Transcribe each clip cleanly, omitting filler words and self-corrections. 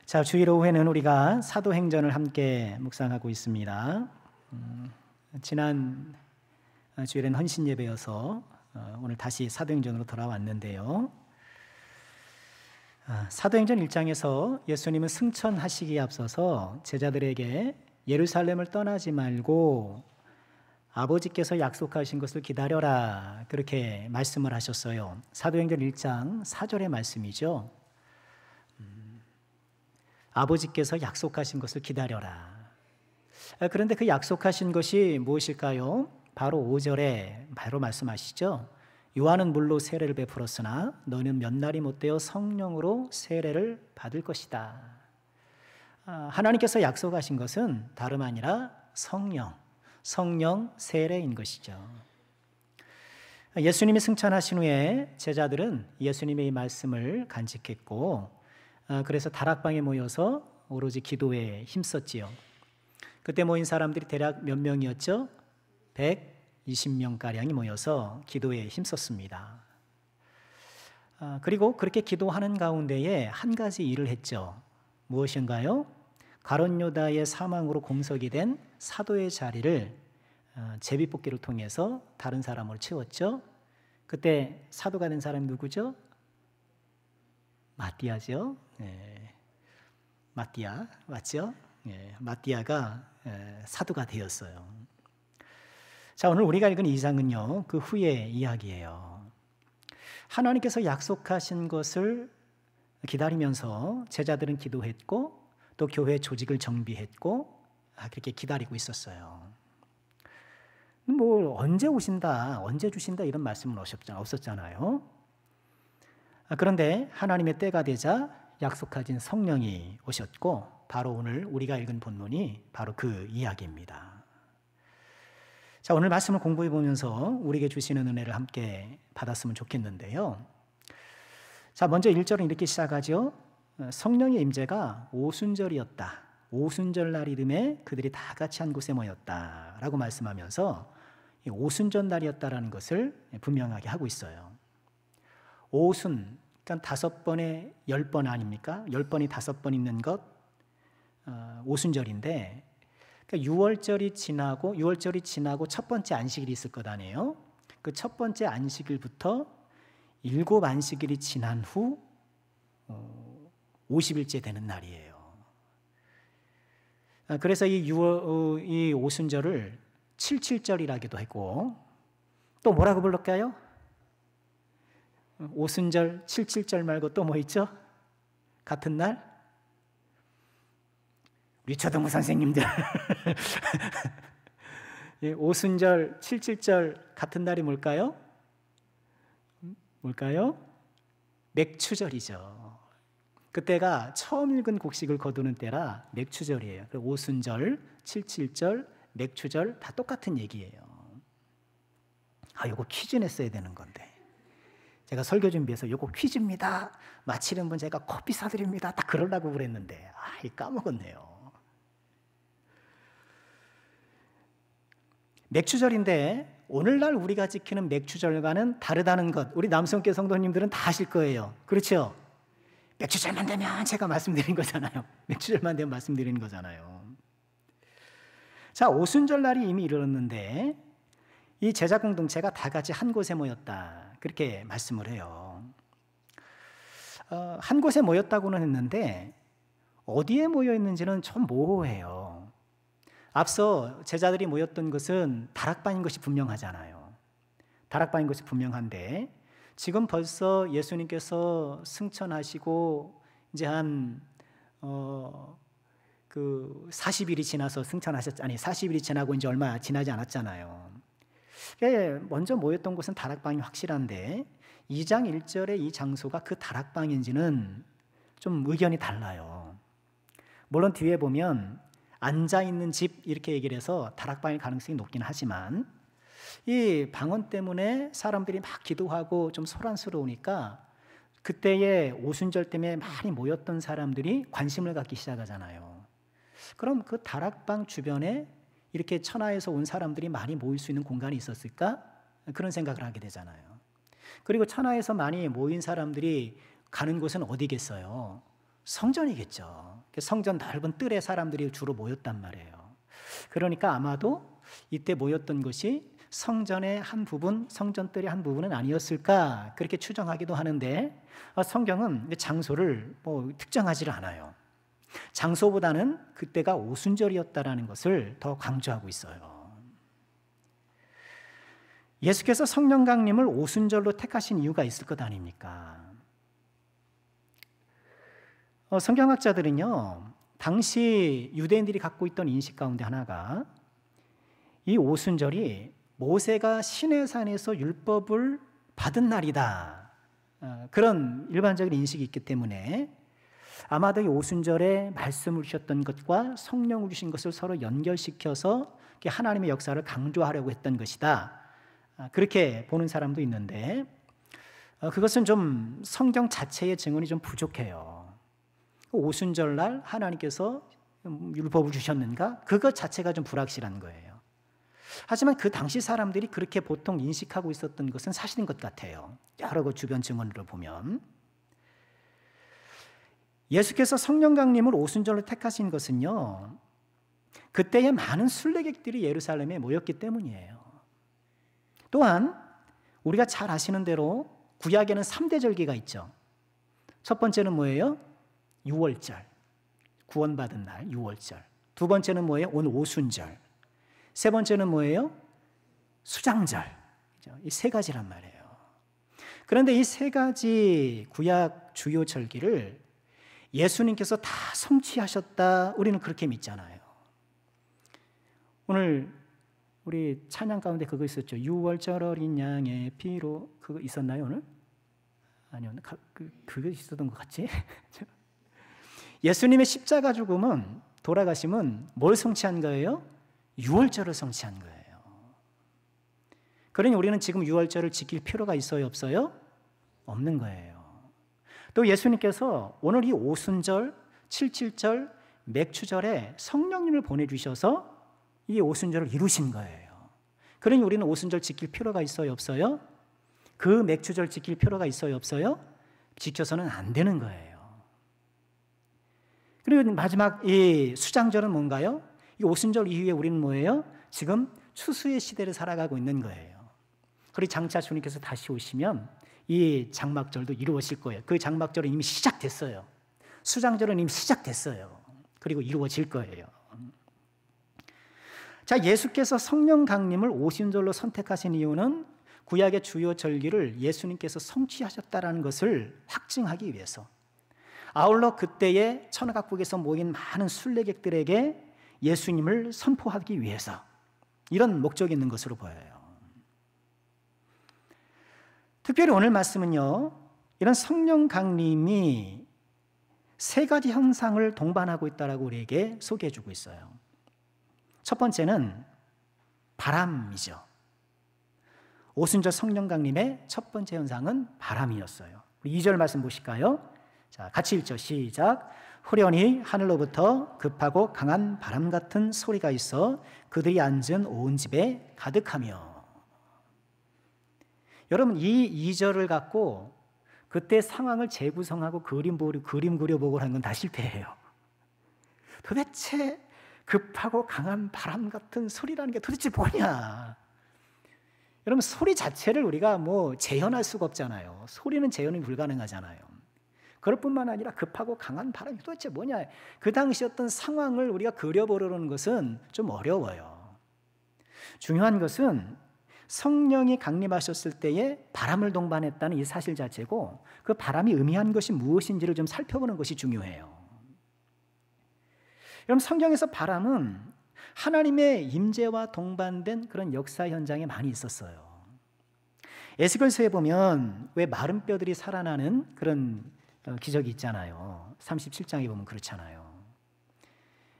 자, 주일 오후에는 우리가 사도행전을 함께 묵상하고 있습니다. 지난 주일엔 헌신 예배여서 오늘 다시 사도행전으로 돌아왔는데요. 사도행전 1장에서 예수님은 승천하시기에 앞서서 제자들에게 예루살렘을 떠나지 말고 아버지께서 약속하신 것을 기다려라, 그렇게 말씀을 하셨어요. 사도행전 1장 4절의 말씀이죠. 아버지께서 약속하신 것을 기다려라. 그런데 그 약속하신 것이 무엇일까요? 바로 5절에 바로 말씀하시죠. 요한은 물로 세례를 베풀었으나 너는 몇 날이 못되어 성령으로 세례를 받을 것이다. 하나님께서 약속하신 것은 다름 아니라 성령 세례인 것이죠. 예수님이 승천하신 후에 제자들은 예수님의 이 말씀을 간직했고, 그래서 다락방에 모여서 오로지 기도에 힘썼지요. 그때 모인 사람들이 대략 몇 명이었죠? 120명가량이 모여서 기도에 힘썼습니다. 그리고 그렇게 기도하는 가운데에 한 가지 일을 했죠. 무엇인가요? 가룟 유다의 사망으로 공석이 된 사도의 자리를 제비뽑기를 통해서 다른 사람으로 채웠죠. 그때 사도가 된 사람이 누구죠? 마띠아죠. 마띠아 맞죠? 마띠아가 사도가 되었어요. 자, 오늘 우리가 읽은 2장은요, 그 후의 이야기예요. 하나님께서 약속하신 것을 기다리면서 제자들은 기도했고, 또 교회 조직을 정비했고, 그렇게 기다리고 있었어요. 언제 오신다, 언제 주신다 이런 말씀은 없었잖아요. 그런데 하나님의 때가 되자 약속하신 성령이 오셨고, 바로 오늘 우리가 읽은 본문이 바로 그 이야기입니다. 자, 오늘 말씀을 공부해 보면서 우리에게 주시는 은혜를 함께 받았으면 좋겠는데요. 자, 먼저 1절은 이렇게 시작하죠. 성령의 임재가 오순절이었다. 오순절 날 이듬해 그들이 다 같이 한 곳에 모였다 라고 말씀하면서 이 오순절 날이었다라는 것을 분명하게 하고 있어요. 오순, 그러니까 5번에 10번 아닙니까? 10번이 5번 있는 것, 오순절인데, 그러니까 6월절이 지나고 첫 번째 안식일이 있을 것 아니에요? 그 첫 번째 안식일부터 7 안식일이 지난 후 50일째 되는 날이에요. 그래서 이 오순절을 77절이라기도 했고, 또 뭐라고 불렀까요? 오순절, 77절 말고 또 뭐 있죠? 같은 날? 우리 초등부 선생님들. 오순절, 77절 같은 날이 뭘까요? 맥추절이죠. 그때가 처음 읽은 곡식을 거두는 때라 맥추절이에요. 오순절, 77절, 맥추절 다 똑같은 얘기예요. 이거 퀴즈 냈어야 되는 건데. 제가 설교 준비해서 이거 퀴즈입니다. 마치는 분 제가 커피 사드립니다. 딱 그러려고 그랬는데 까먹었네요. 맥추절인데 오늘날 우리가 지키는 맥추절과는 다르다는 것, 우리 남성교 성도님들은 다 아실 거예요. 그렇죠? 맥추절만 되면 제가 말씀드린 거잖아요. 맥추절만 되면 말씀드리는 거잖아요. 자, 오순절 날이 이미 이르렀는데 이 제자 공동체가 다 같이 한 곳에 모였다, 그렇게 말씀을 해요. 한 곳에 모였다고는 했는데 어디에 모여 있는지는 좀 모호해요. 앞서 제자들이 모였던 것은 다락방인 것이 분명하잖아요. 다락방인 것이 분명한데 지금 벌써 예수님께서 승천하시고 이제 한 40일이 지나서 40일이 지나고 이제 얼마 지나지 않았잖아요. 먼저 모였던 곳은 다락방이 확실한데 2장 1절의 이 장소가 그 다락방인지는 좀 의견이 달라요. 물론 뒤에 보면 앉아있는 집 이렇게 얘기를 해서 다락방일 가능성이 높긴 하지만 이 방언 때문에 사람들이 막 기도하고 좀 소란스러우니까 그때의 오순절 때문에 많이 모였던 사람들이 관심을 갖기 시작하잖아요. 그럼 그 다락방 주변에 이렇게 천하에서 온 사람들이 많이 모일 수 있는 공간이 있었을까? 그런 생각을 하게 되잖아요. 그리고 천하에서 많이 모인 사람들이 가는 곳은 어디겠어요? 성전이겠죠. 성전 넓은 뜰에 사람들이 주로 모였단 말이에요. 그러니까 아마도 이때 모였던 것이 성전의 한 부분, 성전뜰의 한 부분은 아니었을까 그렇게 추정하기도 하는데 성경은 장소를 특정하지를 않아요. 장소보다는 그때가 오순절이었다라는 것을 더 강조하고 있어요. 예수께서 성령 강림을 오순절로 택하신 이유가 있을 것 아닙니까? 성경학자들은요, 당시 유대인들이 갖고 있던 인식 가운데 하나가 이 오순절이 모세가 시내산에서 율법을 받은 날이다. 그런 일반적인 인식이 있기 때문에 아마도 이 오순절에 말씀을 주셨던 것과 성령을 주신 것을 서로 연결시켜서 하나님의 역사를 강조하려고 했던 것이다. 그렇게 보는 사람도 있는데 그것은 좀 성경 자체의 증언이 좀 부족해요. 오순절날 하나님께서 율법을 주셨는가? 그것 자체가 좀 불확실한 거예요. 하지만 그 당시 사람들이 그렇게 보통 인식하고 있었던 것은 사실인 것 같아요. 여러 주변 증언으로 보면. 예수께서 성령 강림을 오순절로 택하신 것은요, 그때의 많은 순례객들이 예루살렘에 모였기 때문이에요. 또한 우리가 잘 아시는 대로 구약에는 3대 절기가 있죠. 첫 번째는 뭐예요? 유월절, 구원받은 날 유월절. 두 번째는 뭐예요? 오늘 오순절. 세 번째는 뭐예요? 수장절. 이 세 가지란 말이에요. 그런데 이 세 가지 구약 주요 절기를 예수님께서 다 성취하셨다. 우리는 그렇게 믿잖아요. 오늘 우리 찬양 가운데 그거 있었죠. 6월절 어린 양의 피로 그거 있었나요 오늘? 아니요. 그거 있었던 것 같지? 예수님의 십자가 죽음은 돌아가심은 뭘 성취한 거예요? 6월절을 성취한 거예요. 그러니 우리는 지금 6월절을 지킬 필요가 있어요, 없어요? 없는 거예요. 또 예수님께서 오늘 이 오순절, 77절, 맥추절에 성령님을 보내주셔서 이 오순절을 이루신 거예요. 그러니 우리는 오순절 지킬 필요가 있어요, 없어요? 그 맥추절 지킬 필요가 있어요, 없어요? 지켜서는 안 되는 거예요. 그리고 마지막 이 수장절은 뭔가요? 이 오순절 이후에 우리는 뭐예요? 지금 추수의 시대를 살아가고 있는 거예요. 그리고 장차 주님께서 다시 오시면 이 장막절도 이루어질 거예요. 그 장막절은 이미 시작됐어요. 수장절은 이미 시작됐어요. 그리고 이루어질 거예요. 자, 예수께서 성령 강림을 오순절로 선택하신 이유는 구약의 주요 절기를 예수님께서 성취하셨다는 것을 확증하기 위해서, 아울러 그때의 천하각국에서 모인 많은 순례객들에게 예수님을 선포하기 위해서, 이런 목적이 있는 것으로 보여요. 특별히 오늘 말씀은요, 이런 성령 강림이 세 가지 현상을 동반하고 있다고 우리에게 소개해 주고 있어요. 첫 번째는 바람이죠. 오순절 성령 강림의 첫 번째 현상은 바람이었어요. 2절 말씀 보실까요? 자, 같이 읽죠. 시작. 후련히 하늘로부터 급하고 강한 바람 같은 소리가 있어 그들이 앉은 온 집에 가득하며. 여러분, 이 2절을 갖고 그때 상황을 재구성하고 그림 그려보고 하는 건 다 실패예요. 도대체 급하고 강한 바람 같은 소리라는 게 도대체 뭐냐? 여러분, 소리 자체를 우리가 재현할 수가 없잖아요. 소리는 재현이 불가능하잖아요. 그럴 뿐만 아니라 급하고 강한 바람이 도대체 뭐냐? 그 당시 어떤 상황을 우리가 그려보려는 것은 좀 어려워요. 중요한 것은 성령이 강림하셨을 때에 바람을 동반했다는 이 사실 자체고, 그 바람이 의미한 것이 무엇인지를 좀 살펴보는 것이 중요해요. 여러분, 성경에서 바람은 하나님의 임재와 동반된 그런 역사 현장에 많이 있었어요. 에스겔서에 보면 왜 마른 뼈들이 살아나는 그런 기적이 있잖아요. 37장에 보면 그렇잖아요.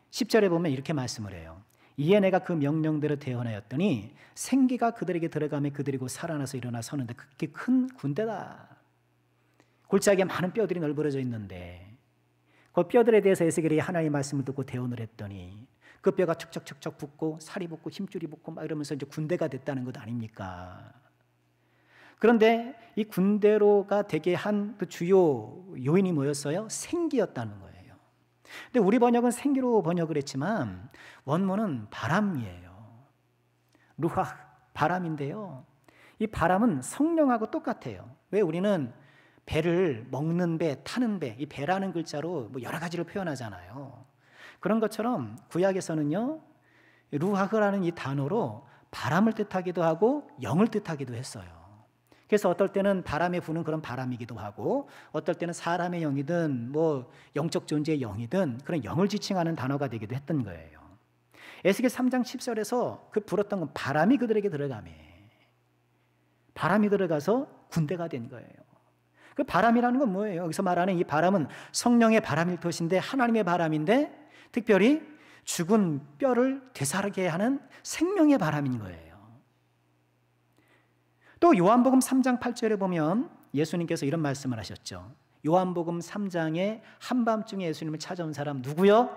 10절에 보면 이렇게 말씀을 해요. 이에 내가 그 명령대로 대언하였더니 생기가 그들에게 들어가며 그들이 곧 살아나서 일어나 서는데 그게 큰 군대다. 골짜기에 많은 뼈들이 널브러져 있는데 그 뼈들에 대해서 에스겔이 하나님의 말씀을 듣고 대언을 했더니 그 뼈가 척척척척 붙고 살이 붙고 힘줄이 붙고 막 이러면서 이제 군대가 됐다는 것 아닙니까? 그런데 이 군대로가 되게 한 그 주요 요인이 뭐였어요? 생기였다는 거예요. 근데 우리 번역은 생기로 번역을 했지만 원문은 바람이에요. 루하, 바람인데요. 이 바람은 성령하고 똑같아요. 왜 우리는 배를 먹는 배, 타는 배, 이 배라는 글자로 뭐 여러 가지를 표현하잖아요. 그런 것처럼 구약에서는요, 루하흐라는 이 단어로 바람을 뜻하기도 하고 영을 뜻하기도 했어요. 그래서 어떨 때는 바람에 부는 그런 바람이기도 하고, 어떨 때는 사람의 영이든 뭐 영적 존재의 영이든 그런 영을 지칭하는 단어가 되기도 했던 거예요. 에스겔 3장 10절에서 그 불었던 건 바람이 그들에게 들어가며, 바람이 들어가서 군대가 된 거예요. 그 바람이라는 건 뭐예요? 여기서 말하는 이 바람은 성령의 바람일 것인데, 하나님의 바람인데 특별히 죽은 뼈를 되살게 하는 생명의 바람인 거예요. 또 요한복음 3장 8절에 보면 예수님께서 이런 말씀을 하셨죠. 요한복음 3장에 한밤중에 예수님을 찾아온 사람 누구요?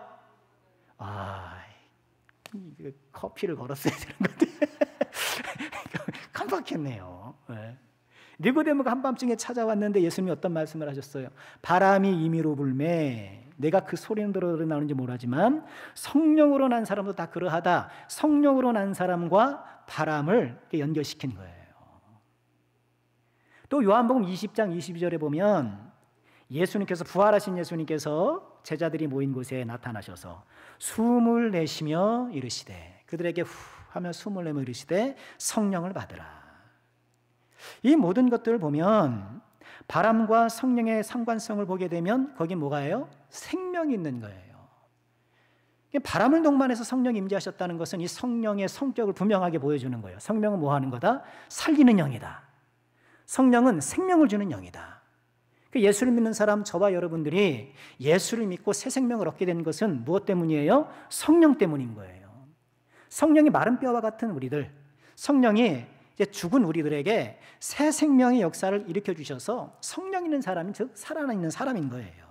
커피를 걸었어야 되는 건데 깜빡했네요. 네. 니고데모가 한밤중에 찾아왔는데 예수님이 어떤 말씀을 하셨어요? 바람이 임의로 불매, 내가 그 소리는 들어 나오는지 모르지만 성령으로 난 사람도 다 그러하다. 성령으로 난 사람과 바람을 연결시킨 거예요. 또 요한복음 20장 22절에 보면 예수님께서, 부활하신 예수님께서 제자들이 모인 곳에 나타나셔서 숨을 내쉬며 이르시되, 그들에게 후 하며 숨을 내며 이르시되 성령을 받으라. 이 모든 것들을 보면 바람과 성령의 상관성을 보게 되면 거기 뭐가요? 생명이 있는 거예요. 바람을 동반해서 성령이 임재하셨다는 것은 이 성령의 성격을 분명하게 보여주는 거예요. 성령은 뭐 하는 거다? 살리는 영이다. 성령은 생명을 주는 영이다. 예수를 믿는 사람, 저와 여러분들이 예수를 믿고 새 생명을 얻게 된 것은 무엇 때문이에요? 성령 때문인 거예요. 성령이 마른 뼈와 같은 우리들, 성령이 이제 죽은 우리들에게 새 생명의 역사를 일으켜 주셔서 성령 있는 사람이, 즉 살아있는 사람인 거예요.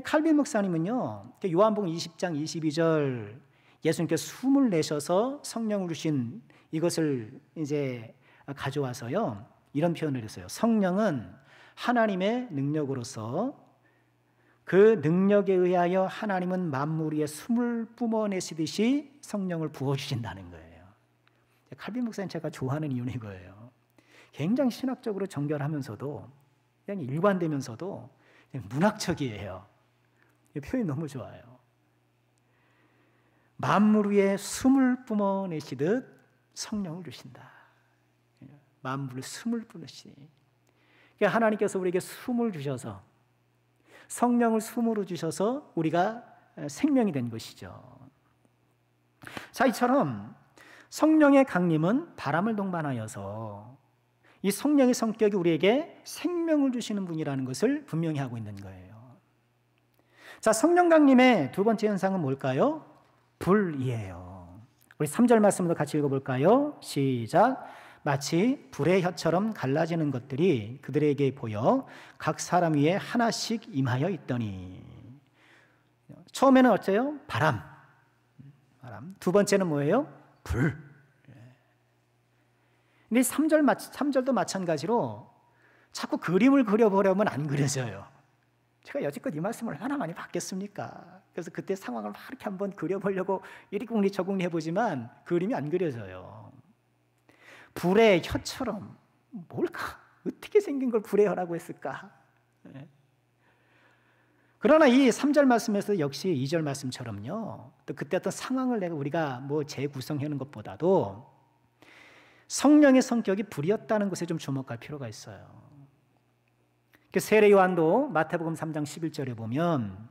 칼빈 목사님은요, 요한복음 20장 22절 예수님께서 숨을 내셔서 성령을 주신 이것을 이제 가져와서요, 이런 표현을 했어요. 성령은 하나님의 능력으로서 그 능력에 의하여 하나님은 만물 위에 숨을 뿜어내시듯이 성령을 부어주신다는 거예요. 칼빈 목사님 제가 좋아하는 이유는 이거예요. 굉장히 신학적으로 정결하면서도 그냥 일관되면서도 그냥 문학적이에요. 이 표현이 너무 좋아요. 만물 위에 숨을 뿜어내시듯 성령을 주신다. 만물을 숨을 뿜으시니, 그러니까 하나님께서 우리에게 숨을 주셔서, 성령을 숨으로 주셔서 우리가 생명이 된 것이죠. 자, 이처럼 성령의 강림은 바람을 동반하여서 이 성령의 성격이 우리에게 생명을 주시는 분이라는 것을 분명히 하고 있는 거예요. 자, 성령 강림의 두 번째 현상은 뭘까요? 불이에요. 우리 3절 말씀도 같이 읽어볼까요? 시작. 마치 불의 혀처럼 갈라지는 것들이 그들에게 보여 각 사람 위에 하나씩 임하여 있더니. 처음에는 어째요? 바람. 두 번째는 뭐예요? 불. 근데 3절도 마찬가지로 자꾸 그림을 그려보려면 안 그려져요. 제가 여지껏 이 말씀을 얼마나 많이 받겠습니까? 그래서 그때 상황을 막 이렇게 한번 그려보려고 이리 궁리 저 궁리 해보지만 그림이 안 그려져요. 불의 혀처럼, 뭘까? 어떻게 생긴 걸 불의 혀라고 했을까? 그러나 이 3절 말씀에서 역시 2절 말씀처럼요, 또 그때 어떤 상황을 우리가 뭐 재구성하는 것보다도 성령의 성격이 불이었다는 것에 좀 주목할 필요가 있어요. 세례 요한도 마태복음 3장 11절에 보면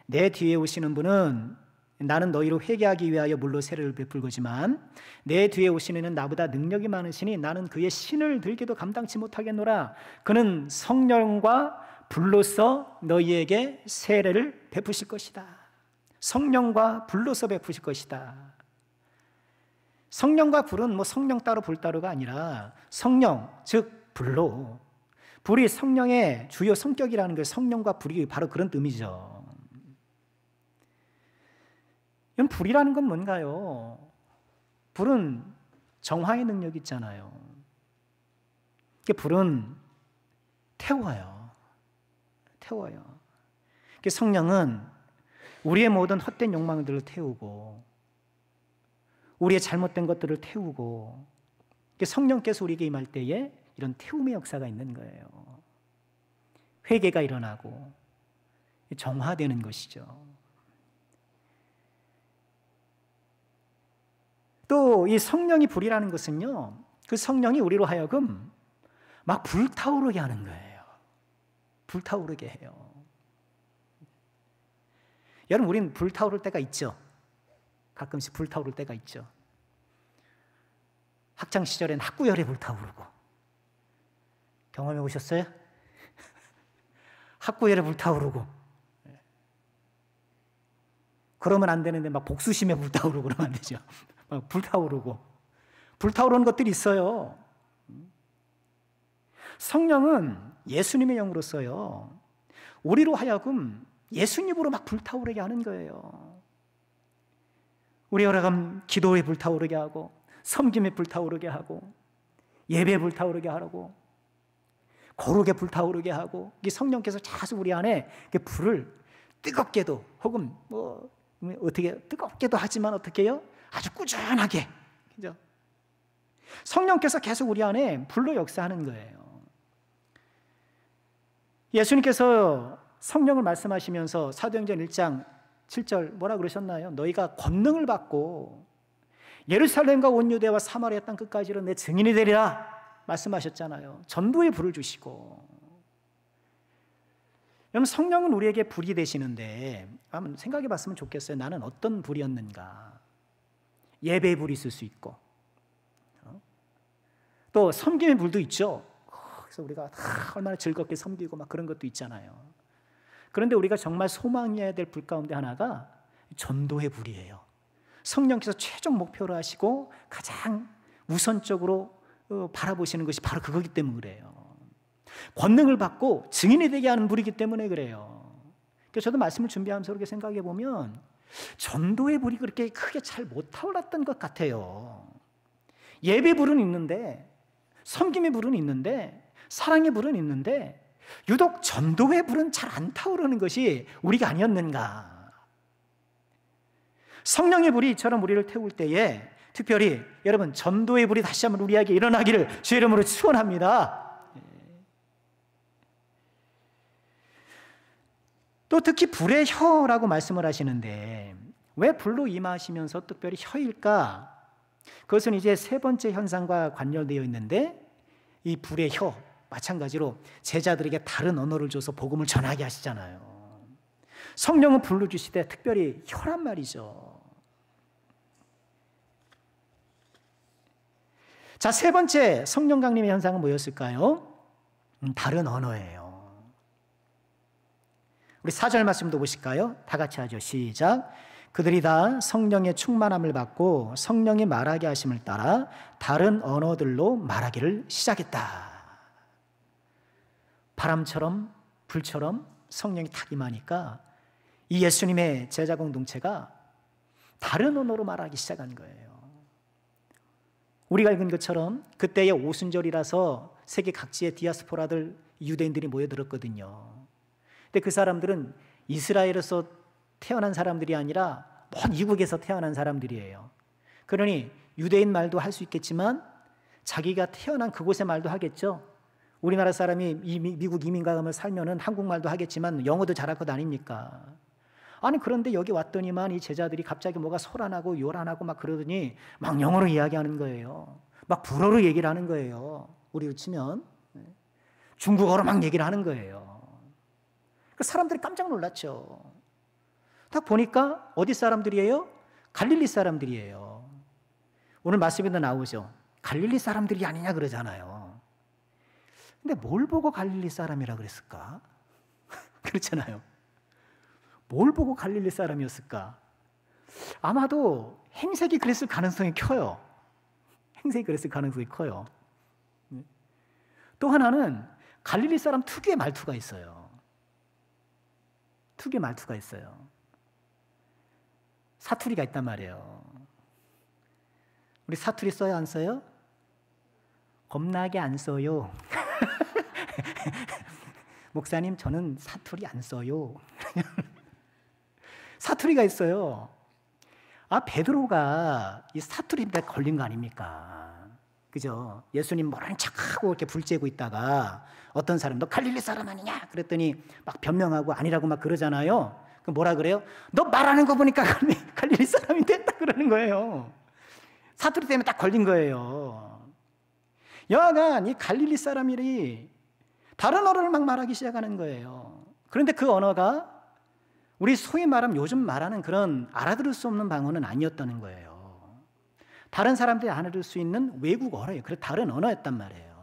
내 뒤에 오시는 분은 나는 너희로 회개하기 위하여 물로 세례를 베풀고지만 내 뒤에 오시는 이는 나보다 능력이 많으시니 나는 그의 신을 들기도 감당치 못하겠노라. 그는 성령과 불로서 너희에게 세례를 베푸실 것이다. 성령과 불로서 베푸실 것이다. 성령과 불은 뭐 성령 따로 불 따로가 아니라 성령, 즉 불로. 불이 성령의 주요 성격이라는 게 성령과 불이 바로 그런 의미죠. 이건 불이라는 건 뭔가요? 불은 정화의 능력이 있잖아요. 불은 태워요. 성령은 우리의 모든 헛된 욕망들을 태우고 우리의 잘못된 것들을 태우고 성령께서 우리에게 임할 때에 이런 태움의 역사가 있는 거예요. 회개가 일어나고 정화되는 것이죠. 또 이 성령이 불이라는 것은요, 그 성령이 우리로 하여금 막 불타오르게 하는 거예요. 불타오르게 해요. 여러분, 우리는 불타오를 때가 있죠. 가끔씩 불타오를 때가 있죠. 학창 시절엔 학구열에 불타오르고 경험해 보셨어요? 학구열에 불타오르고 그러면 안 되는데 막 복수심에 불타오르고 그러면 안 되죠. 막 불타오르는 것들이 있어요. 성령은 예수님의 영으로서요, 우리로 하여금 예수님으로 막 불타오르게 하는 거예요. 우리 여러분 기도에 불타오르게 하고 섬김에 불타오르게 하고 예배에 불타오르게 하고 거룩에 불타오르게 하고, 이 성령께서 자주 우리 안에 그 불을 뜨겁게도 혹은 어떻게 뜨겁게도 하지만 어떻게 해요? 아주 꾸준하게, 그죠? 성령께서 계속 우리 안에 불로 역사하는 거예요. 예수님께서 성령을 말씀하시면서 사도행전 1장 7절 뭐라 그러셨나요? 너희가 권능을 받고 예루살렘과 온 유대와 사마리아 땅 끝까지로 내 증인이 되리라 말씀하셨잖아요. 전도의 불을 주시고. 여러분, 성령은 우리에게 불이 되시는데 한번 생각해 봤으면 좋겠어요. 나는 어떤 불이었는가. 예배의 불이 있을 수 있고 또 섬김의 불도 있죠. 그래서 우리가 얼마나 즐겁게 섬기고 막 그런 것도 있잖아요. 그런데 우리가 정말 소망해야 될 불 가운데 하나가 전도의 불이에요. 성령께서 최종 목표로 하시고 가장 우선적으로 바라보시는 것이 바로 그거기 때문에 그래요. 권능을 받고 증인이 되게 하는 불이기 때문에 그래요. 그래서 저도 말씀을 준비하면서 그렇게 생각해 보면 전도의 불이 그렇게 크게 잘 못 타올랐던 것 같아요. 예배 불은 있는데, 섬김의 불은 있는데, 사랑의 불은 있는데 유독 전도의 불은 잘 안 타오르는 것이 우리가 아니었는가. 성령의 불이 이처럼 우리를 태울 때에 특별히 여러분 전도의 불이 다시 한번 우리에게 일어나기를 주의 이름으로 축원합니다. 또 특히 불의 혀라고 말씀을 하시는데 왜 불로 임하시면서 특별히 혀일까? 그것은 이제 세 번째 현상과 관련되어 있는데, 이 불의 혀 마찬가지로 제자들에게 다른 언어를 줘서 복음을 전하게 하시잖아요. 성령은 불로 주시되 특별히 혀란 말이죠. 자, 세 번째 성령 강림의 현상은 뭐였을까요? 다른 언어예요. 우리 4절 말씀도 보실까요? 다 같이 하죠. 시작. 그들이 다 성령의 충만함을 받고 성령이 말하게 하심을 따라 다른 언어들로 말하기를 시작했다. 바람처럼 불처럼 성령이 탁 임하니까 이 예수님의 제자 공동체가 다른 언어로 말하기 시작한 거예요. 우리가 읽은 것처럼 그때의 오순절이라서 세계 각지의 디아스포라들, 유대인들이 모여들었거든요. 근데 그 사람들은 이스라엘에서 태어난 사람들이 아니라 먼 이국에서 태어난 사람들이에요. 그러니 유대인 말도 할 수 있겠지만 자기가 태어난 그곳의 말도 하겠죠. 우리나라 사람이 미국 이민 가면 살면은 한국말도 하겠지만 영어도 잘할 것 아닙니까? 아니 그런데 여기 왔더니만 이 제자들이 갑자기 뭐가 소란하고 요란하고 막 그러더니 막 영어로 이야기하는 거예요. 막 불어로 얘기를 하는 거예요. 우리로 치면 중국어로 막 얘기를 하는 거예요. 그 사람들이 깜짝 놀랐죠. 딱 보니까 어디 사람들이에요? 갈릴리 사람들이에요. 오늘 말씀에도 나오죠. 갈릴리 사람들이 아니냐 그러잖아요. 근데 뭘 보고 갈릴리 사람이라 그랬을까? 그렇잖아요. 뭘 보고 갈릴리 사람이었을까? 아마도 행색이 그랬을 가능성이 커요. 행색이 그랬을 가능성이 커요. 또 하나는 갈릴리 사람 특유의 말투가 있어요. 특유의 말투가 있어요. 사투리가 있단 말이에요. 우리 사투리 써요, 안 써요? 겁나게 안 써요. 목사님, 저는 사투리 안 써요. 사투리가 있어요. 베드로가 이 사투리 때문에 걸린 거 아닙니까? 그죠? 예수님 모르는 척하고 이렇게 불쬐고 있다가 어떤 사람, 너 갈릴리 사람 아니냐? 그랬더니 막 변명하고 아니라고 막 그러잖아요. 그럼 뭐라 그래요? 너 말하는 거 보니까 갈릴리 사람인데 딱 그러는 거예요. 사투리 때문에 딱 걸린 거예요. 여하간 이 갈릴리 사람들이 다른 언어를 막 말하기 시작하는 거예요. 그런데 그 언어가 우리 소위 말하면 요즘 말하는 그런 알아들을 수 없는 방언은 아니었다는 거예요. 다른 사람들이 알아들을 수 있는 외국어예요. 그래서 다른 언어였단 말이에요.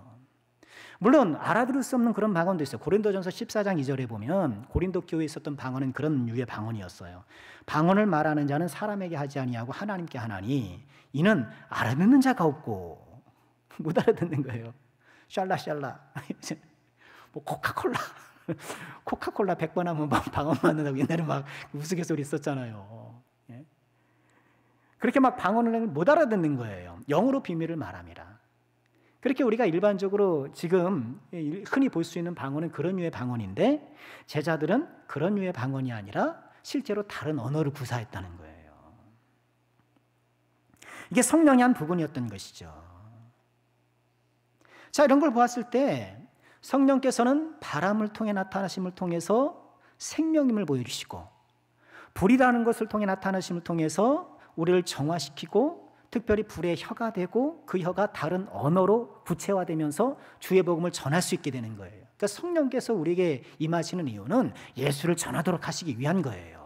물론 알아들을 수 없는 그런 방언도 있어요. 고린도전서 14장 2절에 보면 고린도 교회에 있었던 방언은 그런 유의 방언이었어요. 방언을 말하는 자는 사람에게 하지 아니하고 하나님께 하나니 이는 알아듣는 자가 없고 못 알아듣는 거예요. 샬라샬라 뭐 코카콜라 100번 하면 막 방언 맞는다고 옛날에 막 우스갯소리 있었잖아요. 예? 그렇게 막 방언을 못 알아듣는 거예요. 영으로 비밀을 말함이라. 그렇게 우리가 일반적으로 지금 흔히 볼 수 있는 방언은 그런 류의 방언인데 제자들은 그런 류의 방언이 아니라 실제로 다른 언어를 구사했다는 거예요. 이게 성령의 한 부분이었던 것이죠. 자, 이런 걸 보았을 때 성령께서는 바람을 통해 나타나심을 통해서 생명임을 보여주시고 불이라는 것을 통해 나타나심을 통해서 우리를 정화시키고 특별히 불의 혀가 되고 그 혀가 다른 언어로 구체화되면서 주의 복음을 전할 수 있게 되는 거예요. 그러니까 성령께서 우리에게 임하시는 이유는 예수를 전하도록 하시기 위한 거예요.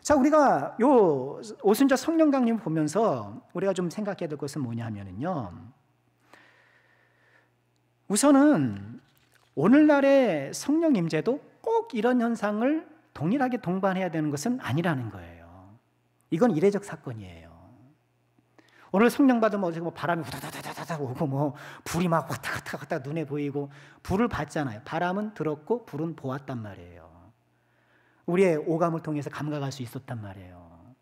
자, 우리가 요 오순절 성령 강림 보면서 우리가 좀 생각해야 될 것은 뭐냐 하면은요. 우선은 오늘날의 성령 임재도 꼭 이런 현상을 동일하게 동반해야 되는 것은 아니라는 거예요. 이건 이례적 사건이에요. 오늘 성령 받으면 어제 뭐 바람이 후다다다다다 오고 뭐 불이 막 왔다 갔다 갔다 눈에 보이고 불을 봤잖아요. 바람은 들었고 불은 보았단 말이에요. 우리의 오감을 통해서 감각할 수 있었단 말이에요.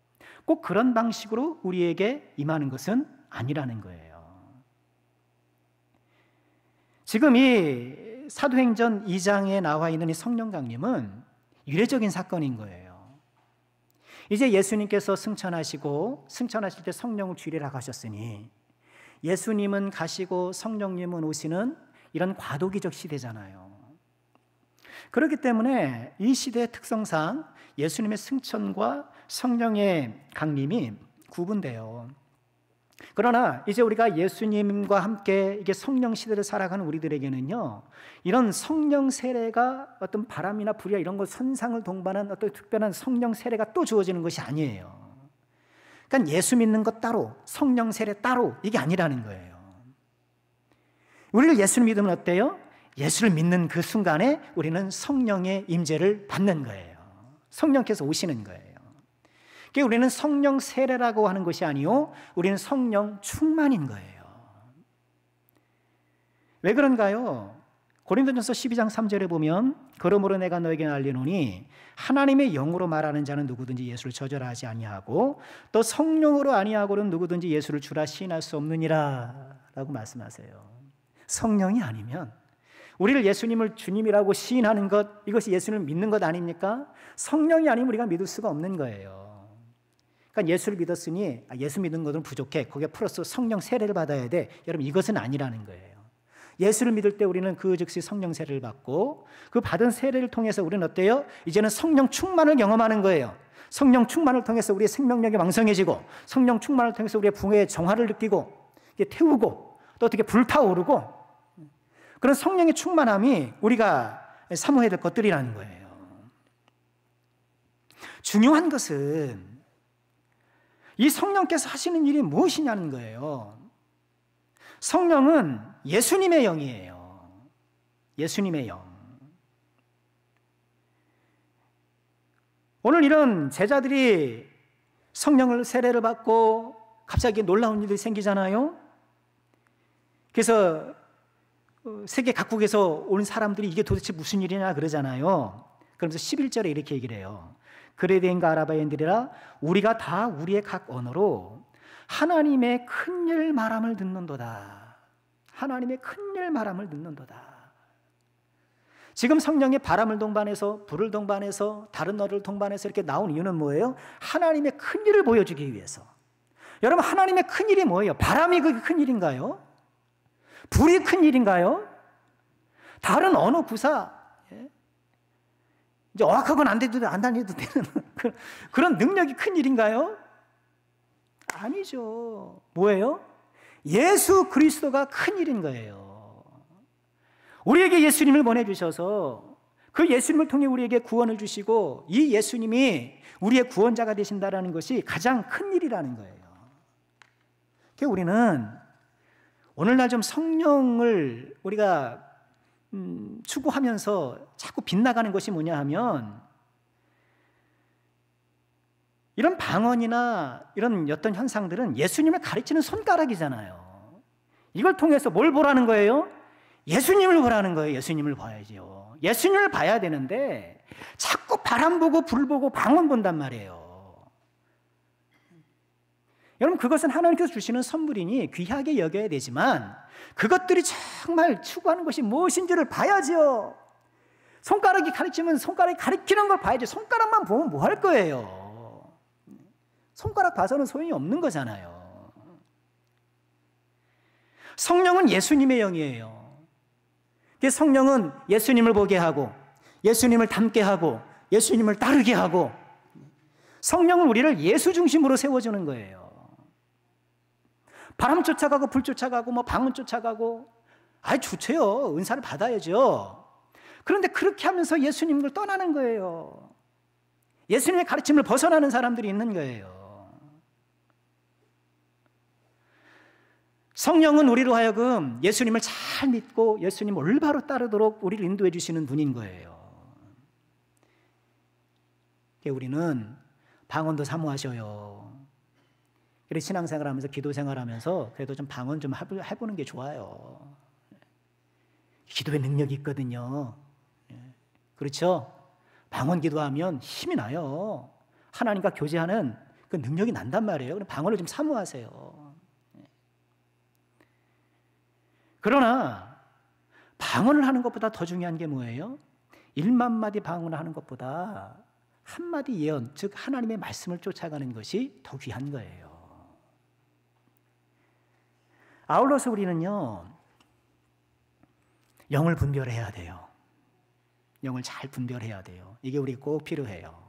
꼭 그런 방식으로 우리에게 임하는 것은 아니라는 거예요. 지금 이 사도행전 2장에 나와 있는 이 성령 강림은 이례적인 사건인 거예요. 이제 예수님께서 승천하실 때 성령을 주리라 하셨으니 예수님은 가시고 성령님은 오시는 이런 과도기적 시대잖아요. 그렇기 때문에 이 시대의 특성상 예수님의 승천과 성령의 강림이 구분돼요. 그러나 이제 우리가 예수님과 함께 이게 성령 시대를 살아가는 우리들에게는요, 이런 성령 세례가 어떤 바람이나 불이나 이런 것 선상을 동반한 어떤 특별한 성령 세례가 또 주어지는 것이 아니에요. 그러니까 예수 믿는 것 따로, 성령 세례 따로 이게 아니라는 거예요. 우리를 예수를 믿으면 어때요? 예수를 믿는 그 순간에 우리는 성령의 임재를 받는 거예요. 성령께서 오시는 거예요. 그러니까 우리는 성령 세례라고 하는 것이 아니요, 우리는 성령 충만인 거예요. 왜 그런가요? 고린도전서 12장 3절에 보면 그러므로 내가 너에게 알리노니 하나님의 영으로 말하는 자는 누구든지 예수를 저절하지 아니하고 또 성령으로 아니하고는 누구든지 예수를 주라 시인할 수 없느니라 라고 말씀하세요. 성령이 아니면 우리를 예수님을 주님이라고 시인하는 것, 이것이 예수를 믿는 것 아닙니까? 성령이 아니면 우리가 믿을 수가 없는 거예요. 그러니까 예수를 믿었으니 예수 믿는 것은 부족해. 거기에 플러스 성령 세례를 받아야 돼. 여러분, 이것은 아니라는 거예요. 예수를 믿을 때 우리는 그 즉시 성령 세례를 받고 그 받은 세례를 통해서 우리는 어때요? 이제는 성령 충만을 경험하는 거예요. 성령 충만을 통해서 우리의 생명력이 왕성해지고 성령 충만을 통해서 우리의 붕의 정화를 느끼고 태우고 또 어떻게 불타오르고 그런 성령의 충만함이 우리가 사모해야 될 것들이라는 거예요. 중요한 것은 이 성령께서 하시는 일이 무엇이냐는 거예요. 성령은 예수님의 영이에요. 예수님의 영. 오늘 이런 제자들이 성령을 세례를 받고 갑자기 놀라운 일이 생기잖아요. 그래서 세계 각국에서 온 사람들이 이게 도대체 무슨 일이냐 그러잖아요. 그러면서 11절에 이렇게 얘기를 해요. 그레디인과 아라바인들이라 우리가 다 우리의 각 언어로 하나님의 큰일 말함을 듣는도다. 하나님의 큰일 말함을 듣는도다. 지금 성령의 바람을 동반해서 불을 동반해서 다른 너를 동반해서 이렇게 나온 이유는 뭐예요? 하나님의 큰일을 보여주기 위해서. 여러분, 하나님의 큰일이 뭐예요? 바람이 그게 큰일인가요? 불이 큰일인가요? 다른 언어 구사, 이제 어학학원 안 다녀도 되는 그런 능력이 큰일인가요? 아니죠. 뭐예요? 예수 그리스도가 큰일인 거예요. 우리에게 예수님을 보내주셔서 그 예수님을 통해 우리에게 구원을 주시고 이 예수님이 우리의 구원자가 되신다는 것이 가장 큰 일이라는 거예요. 그래서 우리는 오늘날 좀 성령을 우리가 추구하면서 자꾸 빗나가는 것이 뭐냐 하면 이런 방언이나 이런 어떤 현상들은 예수님을 가르치는 손가락이잖아요. 이걸 통해서 뭘 보라는 거예요? 예수님을 보라는 거예요. 예수님을 봐야죠. 예수님을 봐야 되는데 자꾸 바람 보고 불 보고 방언 본단 말이에요. 여러분, 그것은 하나님께서 주시는 선물이니 귀하게 여겨야 되지만 그것들이 정말 추구하는 것이 무엇인지를 봐야죠. 손가락이 가르치면 손가락이 가르치는 걸 봐야죠. 손가락만 보면 뭐 할 거예요? 손가락 봐서는 소용이 없는 거잖아요. 성령은 예수님의 영이에요. 성령은 예수님을 보게 하고 예수님을 닮게 하고 예수님을 따르게 하고 성령은 우리를 예수 중심으로 세워주는 거예요. 바람 쫓아가고 불 쫓아가고 뭐 방언 쫓아가고 좋죠. 은사를 받아야죠. 그런데 그렇게 하면서 예수님을 떠나는 거예요. 예수님의 가르침을 벗어나는 사람들이 있는 거예요. 성령은 우리로 하여금 예수님을 잘 믿고 예수님 올바로 따르도록 우리를 인도해 주시는 분인 거예요. 우리는 방언도 사모하셔요. 그래서 신앙생활하면서 기도생활하면서 그래도 좀 방언 좀 해보는 게 좋아요. 기도의 능력이 있거든요. 그렇죠? 방언 기도하면 힘이 나요. 하나님과 교제하는 그 능력이 난단 말이에요. 그럼 방언을 좀 사모하세요. 그러나 방언을 하는 것보다 더 중요한 게 뭐예요? 1만 마디 방언을 하는 것보다 한마디 예언, 즉 하나님의 말씀을 쫓아가는 것이 더 귀한 거예요. 아울러서 우리는요, 영을 분별해야 돼요. 영을 잘 분별해야 돼요. 이게 우리가 꼭 필요해요.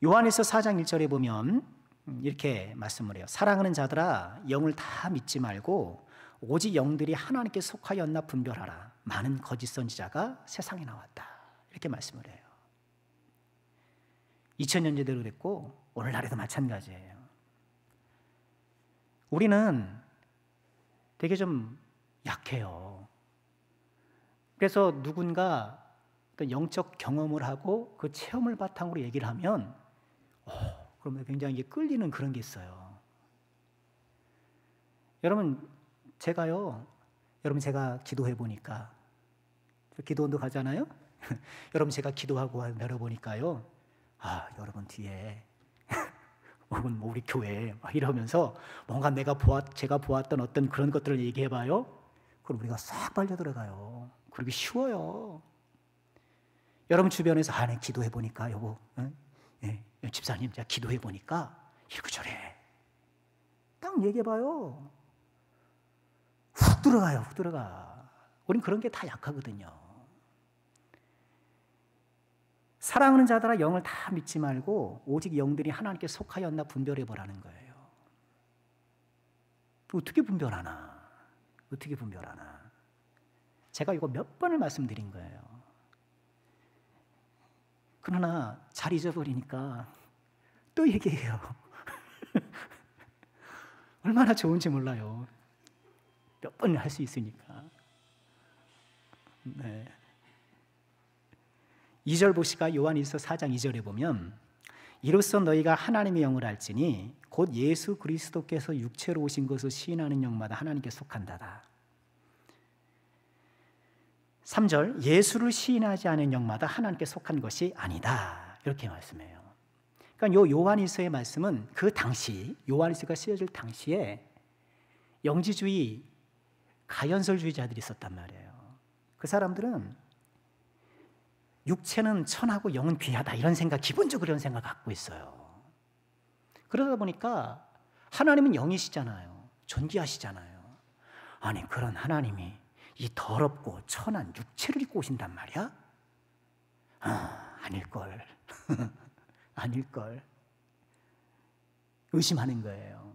요한일서 4장 1절에 보면 이렇게 말씀을 해요. 사랑하는 자들아, 영을 다 믿지 말고 오직 영들이 하나님께 속하였나 분별하라. 많은 거짓 선지자가 세상에 나왔다. 이렇게 말씀을 해요. 2000년제대로 됐고 오늘날에도 마찬가지예요. 우리는 되게 좀 약해요. 그래서 누군가 어떤 영적 경험을 하고 그 체험을 바탕으로 얘기를 하면 그러면 굉장히 끌리는 그런 게 있어요. 여러분, 제가 기도해 보니까, 기도원도 가잖아요? 여러분, 제가 기도하고 내려보니까요, 여러분 뒤에, 혹은 우리 교회, 막 이러면서 뭔가 제가 보았던 어떤 그런 것들을 얘기해 봐요. 그럼 우리가 싹 빨려 들어가요. 그러기 쉬워요. 여러분 주변에서, 네, 기도해 보니까, 여보, 집사님, 제가 기도해 보니까 이러저래 딱 얘기해봐요. 훅 들어가. 우린 그런 게 다 약하거든요. 사랑하는 자들아, 영을 다 믿지 말고 오직 영들이 하나님께 속하였나 분별해보라는 거예요. 어떻게 분별하나? 제가 이거 몇 번을 말씀드린 거예요. 그러나 잘 잊어버리니까 또 얘기해요. 얼마나 좋은지 몰라요. 몇 번을 할 수 있으니까. 네. 2절 보시까 요한일서 4장 2절에 보면 이로써 너희가 하나님의 영을 알지니 곧 예수 그리스도께서 육체로 오신 것을 시인하는 영마다 하나님께 속한다다. 3절 예수를 시인하지 않은 영마다 하나님께 속한 것이 아니다. 이렇게 말씀해요. 그러니까 요 요한일서의 말씀은 그 당시 요한일서가 쓰여질 당시에 영지주의 가연설주의자들이 있었단 말이에요. 그 사람들은 육체는 천하고 영은 귀하다 이런 생각, 기본적으로 이런 생각 갖고 있어요. 그러다 보니까 하나님은 영이시잖아요. 존귀하시잖아요. 아니 그런 하나님이 이 더럽고 천한 육체를 입고 오신단 말이야? 아닐걸. 아닐걸. 의심하는 거예요.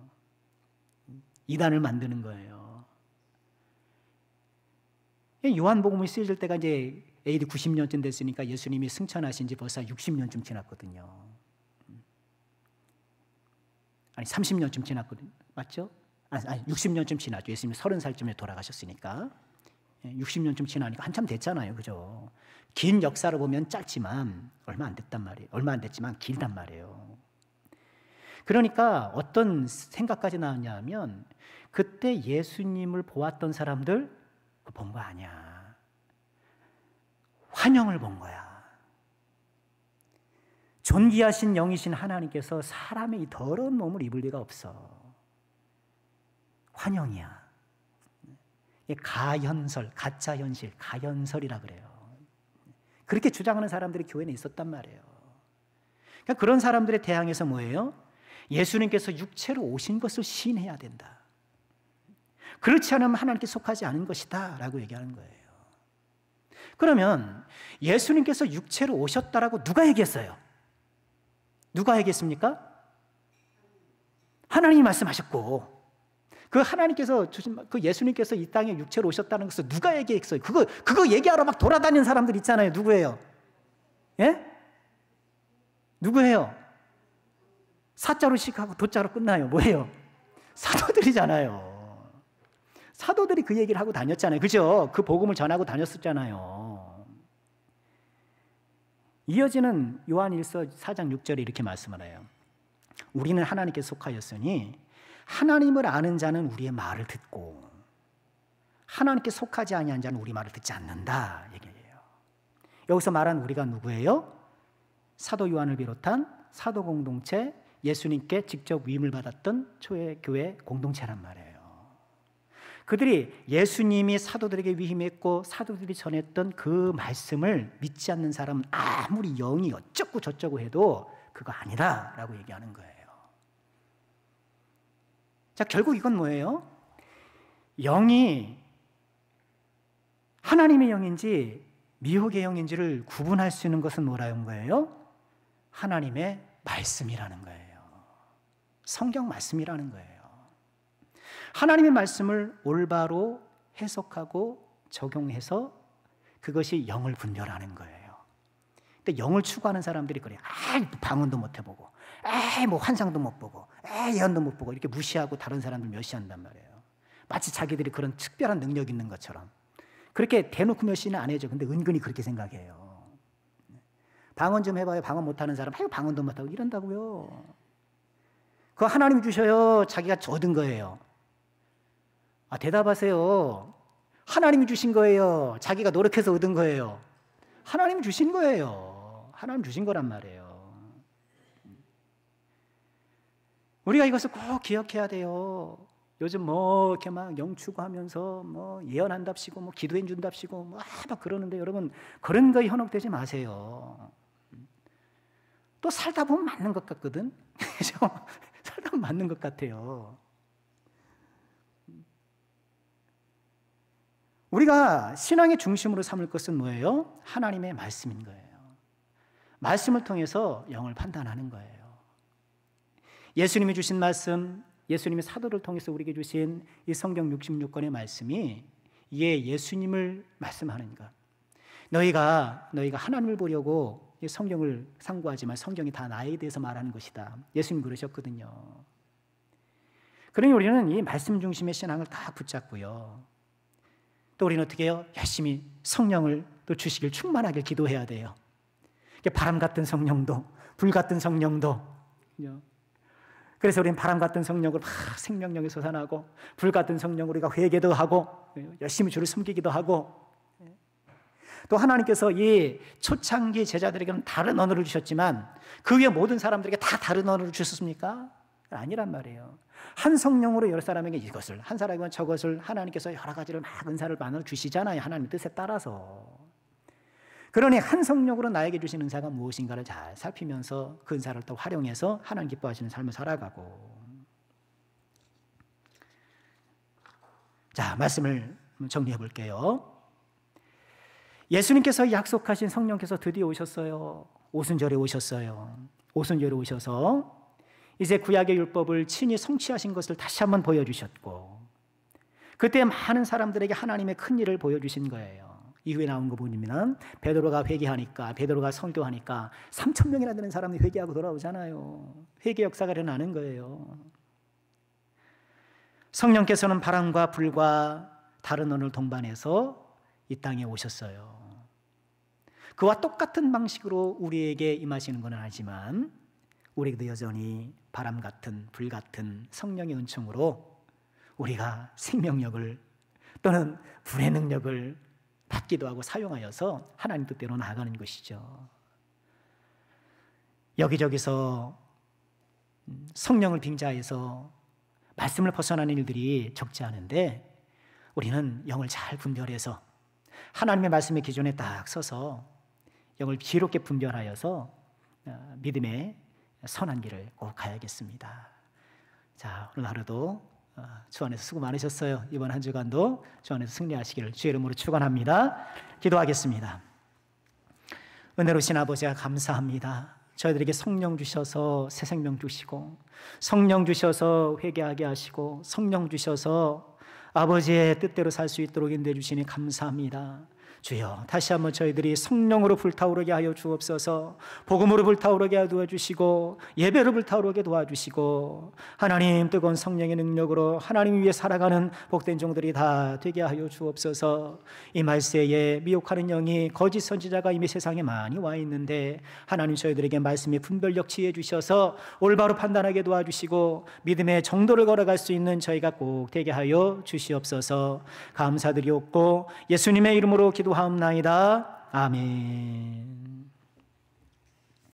이단을 만드는 거예요. 요한복음이 쓰여질 때가 이제 AD 90년쯤 됐으니까 예수님이 승천하신 지 벌써 60년쯤 지났거든요. 아니 30년쯤 지났거든요. 맞죠? 아니 60년쯤 지났죠. 예수님이 30살쯤에 돌아가셨으니까 60년쯤 지나니까 한참 됐잖아요. 그죠? 긴 역사를 보면 짧지만 얼마 안 됐단 말이에요. 얼마 안 됐지만 길단 말이에요. 그러니까 어떤 생각까지 나왔냐 하면 그때 예수님을 보았던 사람들 본 거 아니야. 환영을 본 거야. 존귀하신 영이신 하나님께서 사람의 이 더러운 몸을 입을 리가 없어. 환영이야. 가현설, 가짜 현실, 가현설이라 그래요. 그렇게 주장하는 사람들이 교회에 있었단 말이에요. 그러니까 그런 사람들에 대항해서 뭐예요? 예수님께서 육체로 오신 것을 시인해야 된다. 그렇지 않으면 하나님께 속하지 않은 것이다 라고 얘기하는 거예요. 그러면 예수님께서 육체로 오셨다라고 누가 얘기했어요? 누가 얘기했습니까? 하나님이 말씀하셨고 그 하나님께서 주신 그 예수님께서 이 땅에 육체로 오셨다는 것을 누가 얘기했어요? 그거 얘기하러 막 돌아다니는 사람들 있잖아요. 누구예요? 예? 누구예요? 사자로 시작하고 도자로 끝나요. 뭐예요? 사도들이잖아요. 사도들이 그 얘기를 하고 다녔잖아요. 그죠? 그 복음을 전하고 다녔었잖아요. 이어지는 요한일서 4장 6절에 이렇게 말씀을 해요. 우리는 하나님께 속하였으니 하나님을 아는 자는 우리의 말을 듣고 하나님께 속하지 아니한 자는 우리 말을 듣지 않는다 얘기해요. 여기서 말한 우리가 누구예요? 사도 요한을 비롯한 사도 공동체, 예수님께 직접 위임을 받았던 초대 교회 공동체란 말이에요. 그들이 예수님이 사도들에게 위임했고 사도들이 전했던 그 말씀을 믿지 않는 사람은 아무리 영이 어쩌고 저쩌고 해도 그거 아니다 라고 얘기하는 거예요. 자, 결국 이건 뭐예요? 영이 하나님의 영인지 미혹의 영인지를 구분할 수 있는 것은 뭐라는 거예요? 하나님의 말씀이라는 거예요. 성경 말씀이라는 거예요. 하나님의 말씀을 올바로 해석하고 적용해서 그것이 영을 분별하는 거예요. 근데 영을 추구하는 사람들이 그래요. 방언도 못 해보고, 뭐 환상도 못 보고, 예언도 못 보고 이렇게 무시하고 다른 사람들 멸시한단 말이에요. 마치 자기들이 그런 특별한 능력이 있는 것처럼. 그렇게 대놓고 멸시는 안 해죠. 근데 은근히 그렇게 생각해요. 방언 좀 해봐요. 방언 못하는 사람, 방언도 못하고 이런다고요. 그거 하나님이 주셔요. 자기가 얻은 거예요. 대답하세요. 하나님이 주신 거예요. 자기가 노력해서 얻은 거예요. 하나님이 주신 거예요. 하나님 주신 거란 말이에요. 우리가 이것을 꼭 기억해야 돼요. 요즘 뭐 이렇게 막 영추구하면서 뭐 예언한답시고 뭐 기도해 준답시고 막 그러는데 여러분 그런 거에 현혹되지 마세요. 또 살다 보면 맞는 것 같거든. 살다 보면 맞는 것 같아요. 우리가 신앙의 중심으로 삼을 것은 뭐예요? 하나님의 말씀인 거예요. 말씀을 통해서 영을 판단하는 거예요. 예수님이 주신 말씀, 예수님의 사도를 통해서 우리에게 주신 이 성경 66권의 말씀이 이에 예수님을 말씀하는 것. 너희가 하나님을 보려고 성경을 상고하지만 성경이 다 나에 대해서 말하는 것이다. 예수님 그러셨거든요. 그러니 우리는 이 말씀 중심의 신앙을 다 붙잡고요. 또 우리는 어떻게 해요? 열심히 성령을 또 주시길 충만하길 기도해야 돼요. 바람 같은 성령도, 불 같은 성령도. 그래서 우리는 바람 같은 성령을 생명력에 솟아나고 불 같은 성령으로 우리가 회개도 하고 열심히 주를 섬기기도 하고 또 하나님께서 이 초창기 제자들에게는 다른 언어를 주셨지만 그 위에 모든 사람들에게 다 다른 언어를 주셨습니까? 아니란 말이에요. 한 성령으로 여러 사람에게 이것을, 한 사람에게 저것을 하나님께서 여러 가지를 막 은사를 나눠 주시잖아요. 하나님의 뜻에 따라서. 그러니 한 성령으로 나에게 주신 은사가 무엇인가를 잘 살피면서 그 은사를 또 활용해서 하나님 기뻐하시는 삶을 살아가고. 자, 말씀을 정리해 볼게요. 예수님께서 약속하신 성령께서 드디어 오셨어요. 오순절에 오셨어요. 오순절에 오셔서 이제 구약의 율법을 친히 성취하신 것을 다시 한번 보여주셨고, 그때 많은 사람들에게 하나님의 큰 일을 보여주신 거예요. 이후에 나온 거 보면 베드로가 회개하니까, 베드로가 설교하니까 3,000명이나 되는 사람이 회개하고 돌아오잖아요. 회개 역사가 일어나는 거예요. 성령께서는 바람과 불과 다른 언어를 동반해서 이 땅에 오셨어요. 그와 똑같은 방식으로 우리에게 임하시는 건 아니지만 우리도 여전히 바람 같은 불 같은 성령의 은총으로 우리가 생명력을 또는 불의 능력을 받기도 하고 사용하여서 하나님 뜻대로 나아가는 것이죠. 여기저기서 성령을 빙자해서 말씀을 벗어나는 일들이 적지 않은데 우리는 영을 잘 분별해서 하나님의 말씀의 기준에 딱 서서 영을 지혜롭게 분별하여서 믿음의 선한 길을 꼭 가야겠습니다. 자, 오늘 하루도 주 안에서 수고 많으셨어요. 이번 한 주간도 주 안에서 승리하시기를 주의 이름으로 축원합니다. 기도하겠습니다. 은혜로우신 아버지 감사합니다. 저희들에게 성령 주셔서 새 생명 주시고, 성령 주셔서 회개하게 하시고, 성령 주셔서 아버지의 뜻대로 살 수 있도록 인도해 주시니 감사합니다. 주여, 다시 한번 저희들이 성령으로 불타오르게 하여 주옵소서. 복음으로 불타오르게 하여 도와주시고, 예배로 불타오르게 도와주시고, 하나님 뜨거운 성령의 능력으로 하나님 위해 살아가는 복된 종들이 다 되게 하여 주옵소서. 이 말세에 미혹하는 영이 거짓 선지자가 이미 세상에 많이 와 있는데 하나님 저희들에게 말씀의 분별력 지혜 주셔서 올바로 판단하게 도와주시고 믿음의 정도를 걸어갈 수 있는 저희가 꼭 되게 하여 주시옵소서. 감사드리옵고 예수님의 이름으로 기도하옵나이다. 아멘.